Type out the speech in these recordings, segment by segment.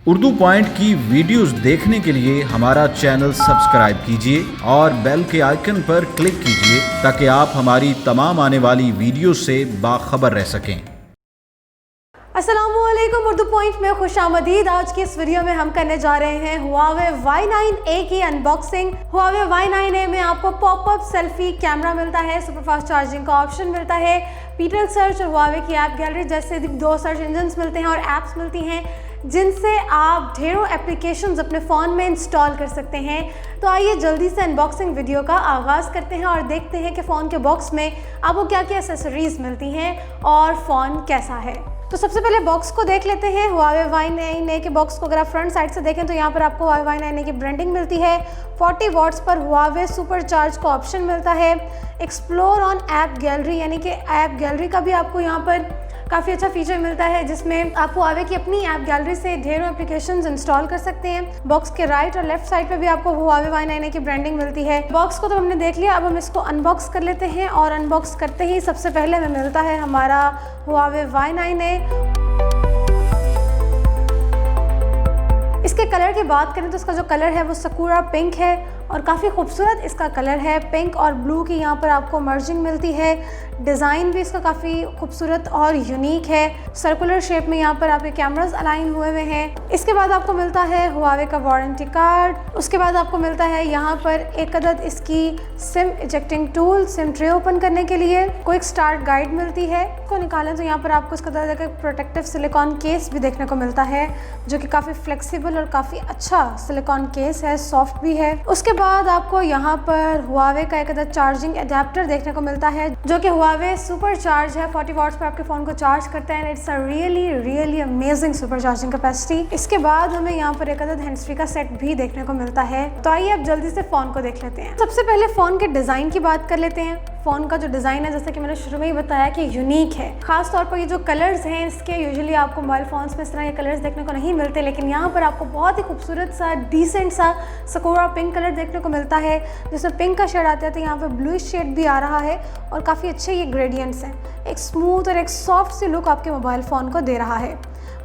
Urdu point की videos देखने के लिए हमारा चैनल सब्सक्राइब कीजिए और बेल के आइकन पर क्लिक कीजिए ताकि आप हमारी तमाम आने वाली वीडियो से बाखबर रह सकें। अस्सलामुअलैकुम, उर्दू पॉइंट में खुशामदीद। आज की इस वीडियो में हम करने जा रहे हैं हुआवे Y9A की अनबॉक्सिंग। हुआवे Y9A में आपको पॉपअप सेल्फी कैमरा मिलता है, सुपर फास्ट चार्जिंग का ऑप्शन मिलता है, पीटल सर्च और हुआवे की ऐप गैलरी जैसे 2 सर्च इंजन मिलते हैं और ऐप्स मिलती हैं जिनसे आप ढेरों एप्लीकेशंस अपने फ़ोन में इंस्टॉल कर सकते हैं। तो आइए जल्दी से अनबॉक्सिंग वीडियो का आगाज़ करते हैं और देखते हैं कि फ़ोन के बॉक्स में आपको क्या क्या एक्सेसरीज़ मिलती हैं और फ़ोन कैसा है। तो सबसे पहले बॉक्स को देख लेते हैं। हुआवे Y9A के बॉक्स को अगर आप फ्रंट साइड से देखें तो यहाँ पर आपको हुआवे Y9A की ब्रांडिंग मिलती है। 40 वॉट्स पर हुआवे सुपर चार्ज का ऑप्शन मिलता है। एक्सप्लोर ऑन ऐप गैलरी यानी कि ऐप गैलरी का भी आपको यहाँ पर काफ़ी अच्छा फीचर मिलता है जिसमें आप हुआवे की अपनी ऐप गैलरी से ढेरों एप्लीकेशंस इंस्टॉल कर सकते हैं। बॉक्स के राइट और लेफ्ट साइड पे भी आपको हुआवे Y9A की ब्रांडिंग मिलती है। बॉक्स को तो हमने देख लिया, अब हम इसको अनबॉक्स कर लेते हैं और अनबॉक्स करते ही सबसे पहले हमें मिलता है हमारा हुआवे Y9A। इसके कलर की बात करें तो इसका जो कलर है वो सकुरा पिंक है और काफ़ी खूबसूरत इसका कलर है। पिंक और ब्लू की यहाँ पर आपको मर्जिंग मिलती है। डिज़ाइन भी इसका काफ़ी खूबसूरत और यूनिक है। सर्कुलर शेप में यहाँ पर आपके कैमरास अलाइन हुए हैं। इसके बाद आपको मिलता है हुआवे का वारंटी कार्ड। उसके बाद आपको मिलता है यहाँ पर एक अदद इसकी SIM ejecting tool, SIM tray open करने के लिए। क्विक स्टार्ट गाइड मिलती है। इसको निकालें तो यहाँ पर आपको इसका तरह का प्रोटेक्टिव सिलिकॉन केस भी देखने को मिलता है जो कि काफ़ी फ्लेक्सिबल और काफ़ी अच्छा सिलिकॉन केस है, सॉफ्ट भी है। उसके बाद आपको यहाँ पर हुआवे का एक अदद चार्जिंग अडेप्टर देखने को मिलता है जो कि हुआवे सुपर चार्ज है। 40 वॉट्स पर आपके फ़ोन को चार्ज करता है। It's a really amazing super charging capacity. इसके बाद हमें यहाँ पर एक अदद हैंड्स फ्री का सेट भी देखने को मिलता है। तो आइए अब जल्दी से फ़ोन को देख लेते हैं। सबसे पहले फ़ोन के डिज़ाइन की बात कर लेते हैं। फ़ोन का जो डिज़ाइन है जैसा कि मैंने शुरू में ही बताया कि यूनिक है। खास तौर पर ये जो कलर्स हैं इसके यूजुअली आपको मोबाइल फ़ोन्स में इस तरह के कलर्स देखने को नहीं मिलते, लेकिन यहाँ पर आपको बहुत ही खूबसूरत सा डिसेंट सा सकुरा पिंक कलर देखने को मिलता है जिसमें पिंक का शेड आता है। तो यहाँ पर ब्लू शेड भी आ रहा है और काफ़ी अच्छे ये ग्रेडियंट्स हैं। एक स्मूथ और एक सॉफ्ट सी लुक आपके मोबाइल फ़ोन को दे रहा है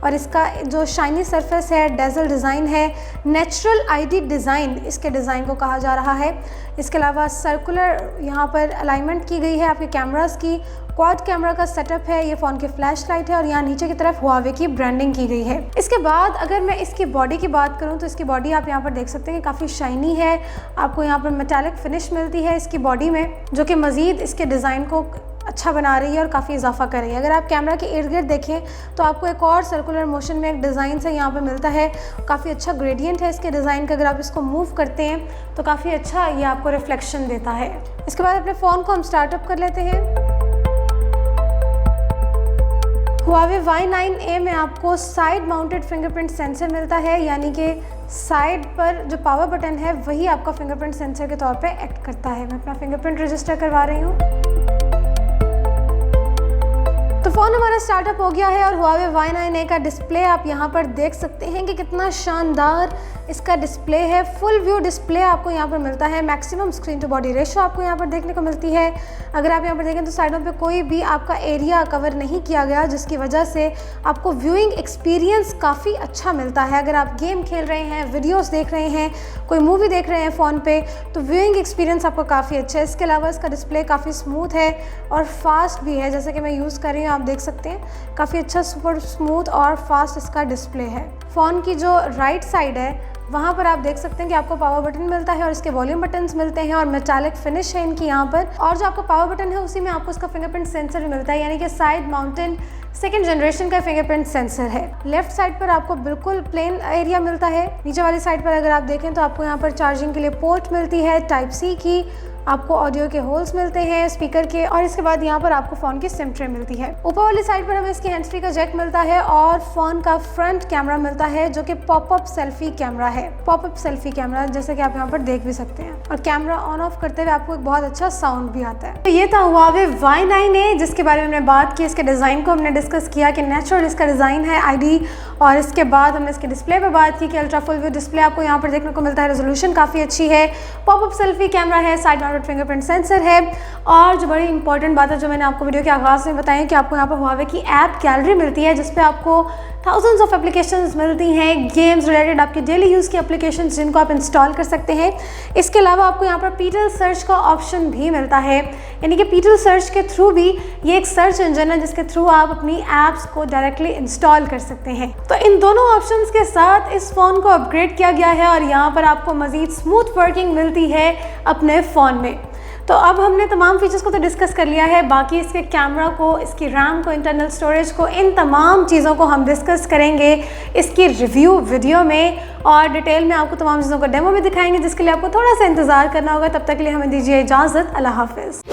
और इसका जो शाइनी सरफेस है, डेजल डिज़ाइन है, नेचुरल आईडी डिज़ाइन इसके डिज़ाइन को कहा जा रहा है। इसके अलावा सर्कुलर यहाँ पर अलाइनमेंट की गई है आपके कैमरास की। क्वाड कैमरा का सेटअप है, ये फ़ोन की फ्लैश लाइट है और यहाँ नीचे की तरफ हुआवे की ब्रांडिंग की गई है। इसके बाद अगर मैं इसकी बॉडी की बात करूँ तो इसकी बॉडी आप यहाँ पर देख सकते हैं कि काफ़ी शाइनी है। आपको यहाँ पर मेटालिक फिनिश मिलती है इसकी बॉडी में जो कि मज़ीद इसके डिज़ाइन को अच्छा बना रही है और काफ़ी इजाफा कर रही है। अगर आप कैमरा के इर्द गिर्द देखें तो आपको एक और सर्कुलर मोशन में एक डिज़ाइन से यहाँ पे मिलता है। काफ़ी अच्छा ग्रेडियंट है इसके डिज़ाइन का। अगर आप इसको मूव करते हैं तो काफ़ी अच्छा ये आपको रिफ्लेक्शन देता है। इसके बाद अपने फ़ोन को हम स्टार्टअप कर लेते हैं। हुआवे Y9A में आपको साइड माउंटेड फिंगरप्रिंट सेंसर मिलता है, यानी कि साइड पर जो पावर बटन है वही आपका फिंगरप्रिंट सेंसर के तौर पे एक्ट करता है। मैं अपना फिंगरप्रिंट रजिस्टर करवा रही हूँ। तो फ़ोन हमारा स्टार्टअप हो गया है और हुआवे Y9A का डिस्प्ले आप यहाँ पर देख सकते हैं कि कितना शानदार इसका डिस्प्ले है। फुल व्यू डिस्प्ले आपको यहाँ पर मिलता है। Maximum screen to body ratio आपको यहाँ पर देखने को मिलती है। अगर आप यहाँ पर देखें तो साइडों पे कोई भी आपका एरिया कवर नहीं किया गया जिसकी वजह से आपको व्यूइंग एक्सपीरियंस काफ़ी अच्छा मिलता है। अगर आप गेम खेल रहे हैं, वीडियोस देख रहे हैं, कोई मूवी देख रहे हैं फ़ोन पे तो व्यूइंग एक्सपीरियंस आपको काफ़ी अच्छा है। इसके अलावा इसका डिस्प्ले काफ़ी स्मूथ है और फास्ट भी है, जैसे कि मैं यूज़ कर रही हूँ आप देख सकते हैं। काफ़ी अच्छा सुपर स्मूथ और फास्ट इसका डिस्प्ले है। फ़ोन की जो राइट साइड है वहाँ पर आप देख सकते हैं कि आपको पावर बटन मिलता है और इसके वॉल्यूम बटन्स मिलते हैं और मेटालिक फिनिश है इनकी यहाँ पर। और जो आपको पावर बटन है उसी में आपको इसका फिंगरप्रिंट सेंसर भी मिलता है, यानी कि साइड माउंटेन सेकंड जनरेशन का फिंगरप्रिंट सेंसर है। लेफ्ट साइड पर आपको बिल्कुल प्लेन एरिया मिलता है। नीचे वाली साइड पर अगर आप देखें तो आपको यहाँ पर चार्जिंग के लिए पोर्ट मिलती है टाइप सी की। आपको ऑडियो के होल्स मिलते हैं स्पीकर के और इसके बाद यहाँ पर आपको फ़ोन की सिम ट्रे मिलती है। ऊपर वाली साइड पर हमें इसकी हैंड्स फ्री का जैक मिलता है और फ़ोन का फ्रंट कैमरा मिलता है जो कि पॉपअप सेल्फी कैमरा है। पॉपअप सेल्फी कैमरा जैसे कि आप यहाँ पर देख भी सकते हैं और कैमरा ऑन ऑफ करते हुए आपको एक बहुत अच्छा साउंड भी आता है। तो ये था हुआवे Y9A जिसके बारे में हमने बात की। इसके डिज़ाइन को हमने डिस्कस किया कि नेचुरल इसका डिज़ाइन है आईडी, और इसके बाद हमने इसके डिस्प्ले पे बात की कि अल्ट्रा फुल व्यू डिस्प्ले आपको यहाँ पर देखने को मिलता है, रेजोल्यूशन काफ़ी अच्छी है, पॉपअप सेल्फी कैमरा है, साइड माउंटेड फिंगरप्रिंट सेंसर है, और जो बड़ी इंपॉर्टेंट बात है जो मैंने आपको वीडियो के आगाज़ में बताई कि आपको यहाँ पर हुआवे की ऐप गैलरी मिलती है, जिस पे आपको थाउजेंड्स ऑफ एप्लीकेशंस मिलती हैं, गेम्स रिलेटेड आपके डेली यूज़ की एप्लीकेशंस जिनको आप इंस्टॉल कर सकते हैं। इसके अलावा आपको यहाँ पर पीटल सर्च का ऑप्शन भी मिलता है, यानी कि पीटल सर्च के थ्रू भी ये एक सर्च इंजन है जिसके थ्रू आप अपनी ऐप्स को डायरेक्टली इंस्टॉल कर सकते हैं। तो इन दोनों ऑप्शंस के साथ इस फ़ोन को अपग्रेड किया गया है और यहाँ पर आपको मज़ीद स्मूथ वर्किंग मिलती है अपने फ़ोन में। तो अब हमने तमाम फीचर्स को तो डिस्कस कर लिया है, बाकी इसके कैमरा को, इसकी रैम को, इंटरनल स्टोरेज को, इन तमाम चीज़ों को हम डिस्कस करेंगे इसकी रिव्यू वीडियो में, और डिटेल में आपको तमाम चीज़ों का डेमो भी दिखाएंगे, जिसके लिए आपको थोड़ा सा इंतज़ार करना होगा। तब तक के लिए हमें दीजिए इजाज़त। अल्लाह हाफ़िज़।